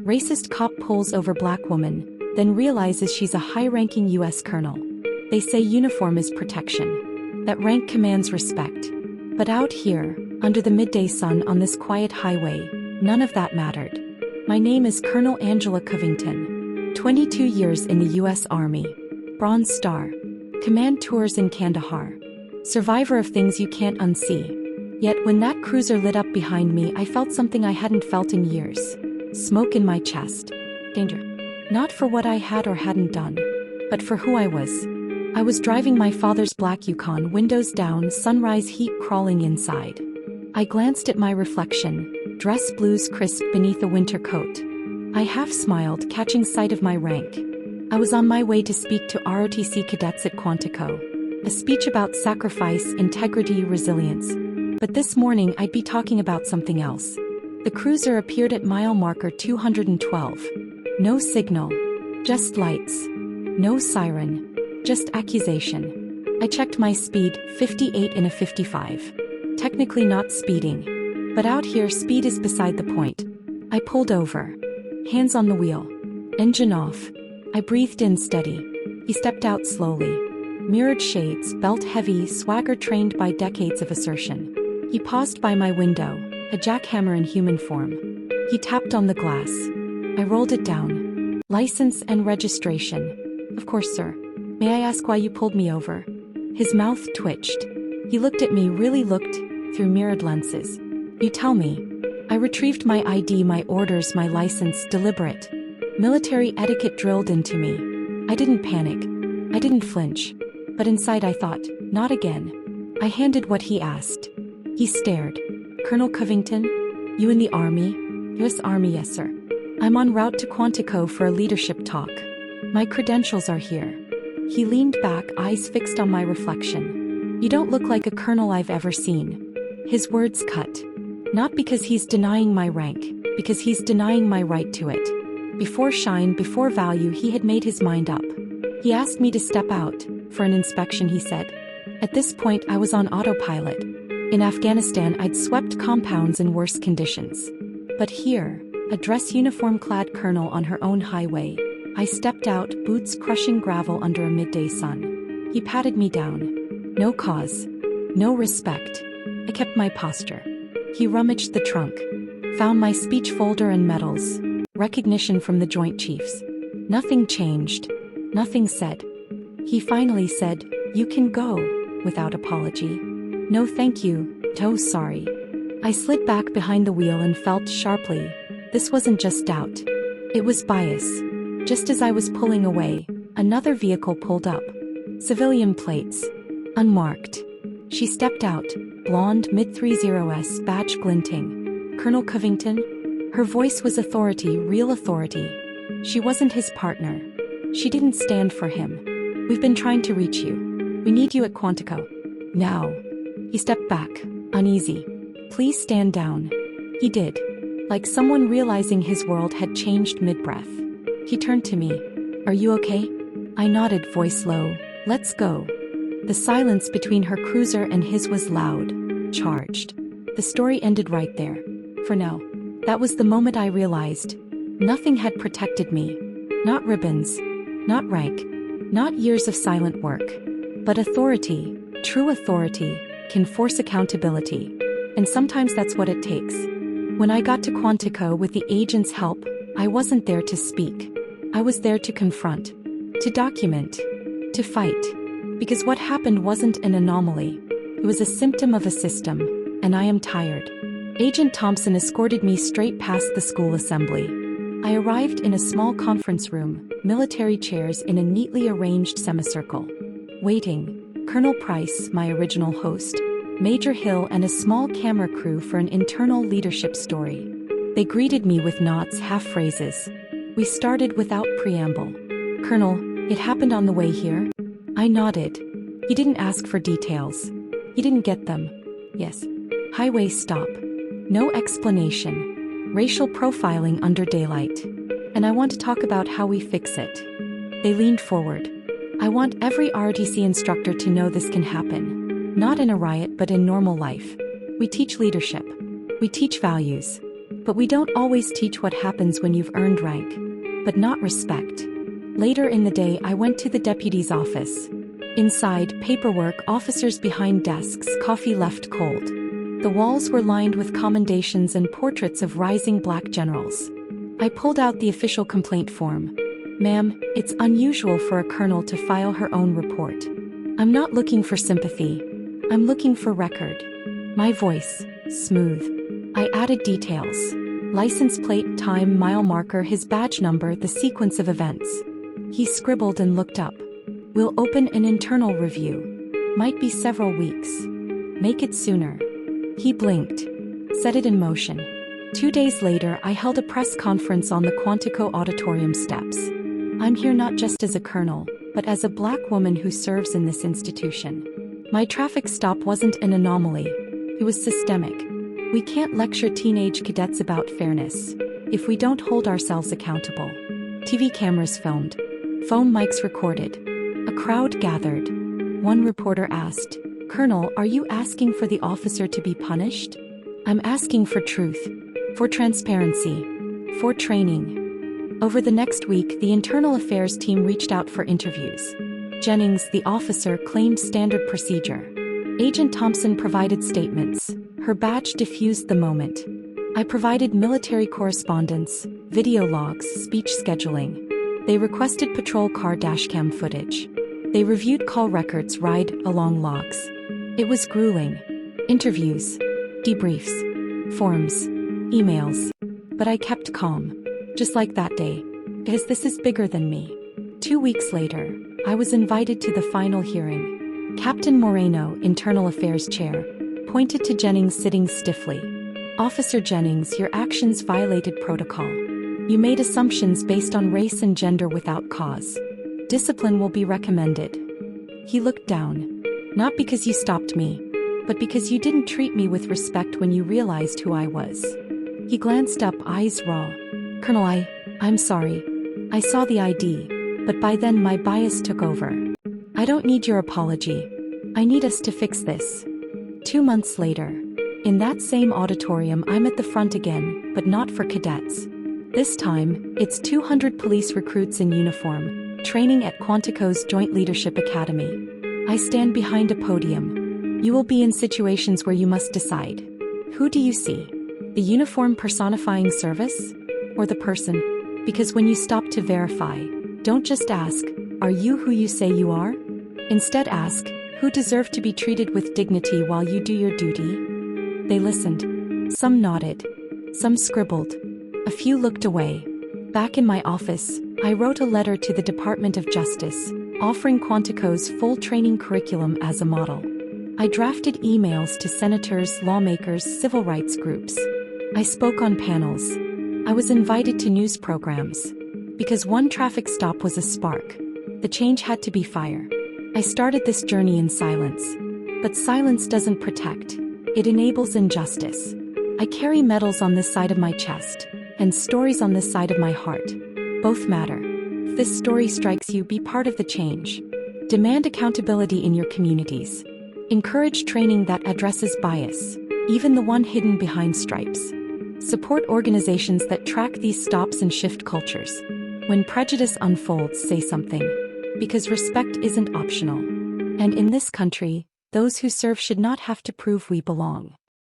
Racist cop pulls over black woman, then realizes she's a high-ranking U.S. colonel. They say uniform is protection. That rank commands respect. But out here, under the midday sun on this quiet highway, none of that mattered. My name is Colonel Angela Covington. 22 years in the U.S. Army. Bronze Star. Command tours in Kandahar. Survivor of things you can't unsee. Yet when that cruiser lit up behind me, I felt something I hadn't felt in years. Smoke in my chest. Danger. Not for what I had or hadn't done, but for who I was. I was driving my father's black Yukon, windows down, sunrise heat crawling inside. I glanced at my reflection, dress blues crisp beneath a winter coat. I half smiled, catching sight of my rank. I was on my way to speak to ROTC cadets at Quantico. A speech about sacrifice, integrity, resilience. But this morning I'd be talking about something else. The cruiser appeared at mile marker 212. No signal. Just lights. No siren. Just accusation. I checked my speed, 58 in a 55. Technically not speeding. But out here speed is beside the point. I pulled over. Hands on the wheel. Engine off. I breathed in steady. He stepped out slowly. Mirrored shades, belt heavy, swagger trained by decades of assertion. He paused by my window, a jackhammer in human form. He tapped on the glass. I rolled it down. License and registration. Of course, sir. May I ask why you pulled me over? His mouth twitched. He looked at me, really looked, through mirrored lenses. You tell me. I retrieved my ID, my orders, my license, deliberate. Military etiquette drilled into me. I didn't panic. I didn't flinch. But inside I thought, not again. I handed what he asked. He stared. Colonel Covington? You in the Army? U.S. Army, yes, sir. I'm en route to Quantico for a leadership talk. My credentials are here. He leaned back, eyes fixed on my reflection. You don't look like a colonel I've ever seen. His words cut. Not because he's denying my rank, because he's denying my right to it. Before shine, before value, he had made his mind up. He asked me to step out, for an inspection, he said. At this point, I was on autopilot. In Afghanistan, I'd swept compounds in worse conditions. But here, a dress uniform-clad colonel on her own highway, I stepped out, boots crushing gravel under a midday sun. He patted me down. No cause. No respect. I kept my posture. He rummaged the trunk. Found my speech folder and medals. Recognition from the Joint Chiefs. Nothing changed. Nothing said. He finally said, "You can go," without apology. No thank you, no sorry. I slid back behind the wheel and felt sharply. This wasn't just doubt. It was bias. Just as I was pulling away, another vehicle pulled up. Civilian plates. Unmarked. She stepped out, blonde, mid-30s, badge glinting. Colonel Covington? Her voice was authority, real authority. She wasn't his partner. She didn't stand for him. We've been trying to reach you. We need you at Quantico. Now. He stepped back, uneasy. Please stand down. He did. Like someone realizing his world had changed mid-breath. He turned to me. Are you okay? I nodded, voice low. Let's go. The silence between her cruiser and his was loud, charged. The story ended right there. For now. That was the moment I realized. Nothing had protected me. Not ribbons. Not rank. Not years of silent work. But authority, true authority, can force accountability. And sometimes that's what it takes. When I got to Quantico with the agent's help, I wasn't there to speak. I was there to confront. To document. To fight. Because what happened wasn't an anomaly. It was a symptom of a system. And I am tired. Agent Thompson escorted me straight past the school assembly. I arrived in a small conference room, military chairs in a neatly arranged semicircle. Waiting. Colonel Price, my original host, Major Hill and a small camera crew for an internal leadership story. They greeted me with nods, half phrases. We started without preamble. Colonel, it happened on the way here? I nodded. He didn't ask for details. He didn't get them. Yes. Highway stop. No explanation. Racial profiling under daylight. And I want to talk about how we fix it. They leaned forward. I want every ROTC instructor to know this can happen. Not in a riot, but in normal life. We teach leadership. We teach values. But we don't always teach what happens when you've earned rank, but not respect. Later in the day, I went to the deputy's office. Inside, paperwork, officers behind desks, coffee left cold. The walls were lined with commendations and portraits of rising black generals. I pulled out the official complaint form. "Ma'am, it's unusual for a colonel to file her own report. I'm not looking for sympathy. I'm looking for record." My voice, smooth. I added details. License plate, time, mile marker, his badge number, the sequence of events. He scribbled and looked up. "We'll open an internal review. Might be several weeks. Make it sooner." He blinked. Set it in motion. 2 days later, I held a press conference on the Quantico auditorium steps. I'm here not just as a colonel, but as a black woman who serves in this institution. My traffic stop wasn't an anomaly. It was systemic. We can't lecture teenage cadets about fairness if we don't hold ourselves accountable. TV cameras filmed. Phone mics recorded. A crowd gathered. One reporter asked, "Colonel, are you asking for the officer to be punished?" "I'm asking for truth, for transparency, for training." Over the next week, the internal affairs team reached out for interviews. Jennings, the officer, claimed standard procedure. Agent Thompson provided statements. Her badge diffused the moment. I provided military correspondence, video logs, speech scheduling. They requested patrol car dashcam footage. They reviewed call records, ride-along logs. It was grueling. Interviews, debriefs, forms, emails. But I kept calm. Just like that day. Because this is bigger than me. 2 weeks later, I was invited to the final hearing. Captain Moreno, Internal Affairs Chair, pointed to Jennings sitting stiffly. "Officer Jennings, your actions violated protocol. You made assumptions based on race and gender without cause. Discipline will be recommended." He looked down. "Not because you stopped me, but because you didn't treat me with respect when you realized who I was." He glanced up, eyes raw. "Colonel, I'm sorry. I saw the ID, but by then my bias took over. I don't need your apology. I need us to fix this." 2 months later, in that same auditorium, I'm at the front again, but not for cadets. This time, it's 200 police recruits in uniform, training at Quantico's Joint Leadership Academy. I stand behind a podium. You will be in situations where you must decide. Who do you see? The uniform personifying service? Or the person? Because when you stop to verify, don't just ask, "Are you who you say you are?" Instead ask, "Who deserve to be treated with dignity while you do your duty?" They listened. Some nodded. Some scribbled. A few looked away. Back in my office, I wrote a letter to the Department of Justice, offering Quantico's full training curriculum as a model. I drafted emails to senators, lawmakers, civil rights groups. I spoke on panels. I was invited to news programs. Because one traffic stop was a spark. The change had to be fire. I started this journey in silence. But silence doesn't protect. It enables injustice. I carry medals on this side of my chest, and stories on this side of my heart. Both matter. If this story strikes you, be part of the change. Demand accountability in your communities. Encourage training that addresses bias, even the one hidden behind stripes. Support organizations that track these stops and shift cultures. When prejudice unfolds, say something. Because respect isn't optional. And in this country, those who serve should not have to prove we belong.